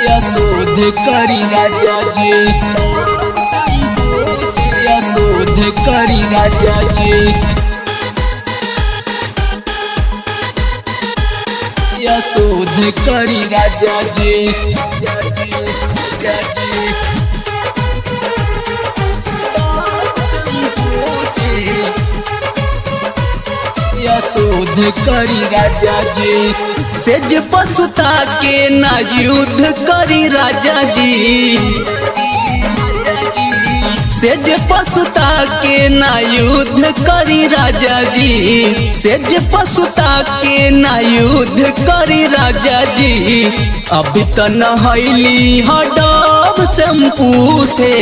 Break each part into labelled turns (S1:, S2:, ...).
S1: या शोध करी राजा जी, या शोध करी राजा जी, या शोध करी राजा जी, या शोध करी राजा जी। सेज पसुता के ना युद्ध करी राजा जी, सेज पसुता के ना युद्ध करी राजा जी, सेज पसुता के ना युद्ध करी राजा जी। अभी त नहैली हडब शैम्पू से,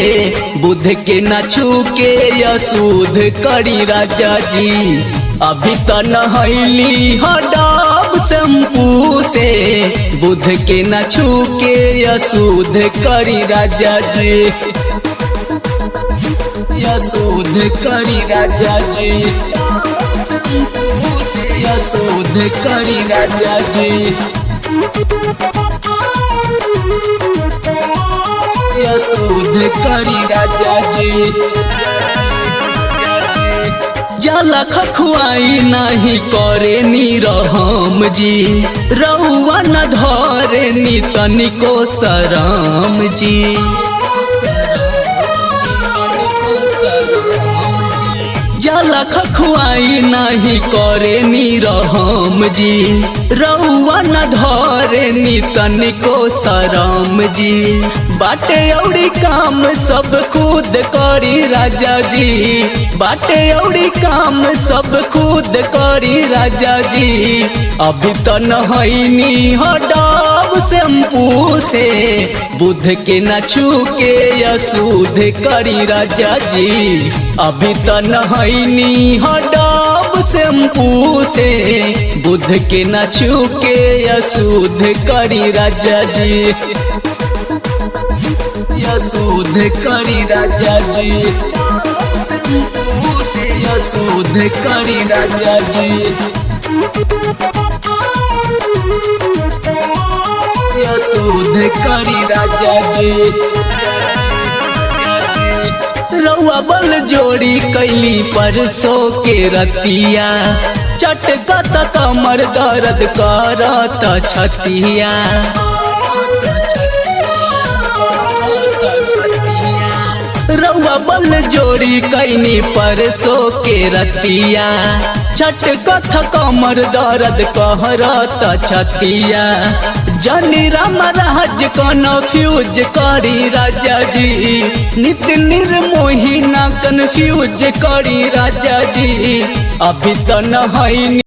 S1: बुध के न छू के अशुद्ध करी राजा जी। अभी त नहैली हडब शैम्पू से, बुध के न छू के अशुद्ध करी राजा जी, या शोध करी राजा जी, या शोध करी राजा जी, या शोध करी राजा जी। जाला खखुआई नहीं करे नी रहम जी, रउआ न धरे नी तनिको शरम जी। जाला खखुआई नहीं करे नी रहम जी, रउआ न धरे नी तनिको शरम जी। बाटे औड़ी काम सब खुद करी राजा जी, बाटे औड़ी काम सब खुद करी राजा जी। अभी त नहैनी हडब शैम्पू से, बुध के न छू के अशुद्ध करी राजा जी। अभी त नहैनी हडब शैम्पू से, बुध के न छू के अशुद्ध करी राजा जी, या शोध करी राजा जी, या शोध करी राजा जी, या शोध करी राजा जी। रउआ बल जोड़ी कैली परसों के रतिया, चटकत कमर दर्द करत छतिया। रउआ बल जोड़ी कैनी परसों के रतिया, छटकत कमर दर्द कहरत छतिया। जनी राम राज कन्फ्यूज करी राजा जी, नित निर्मोही ना कन्फ्यूज करी राजा जी। अभी त नहैनी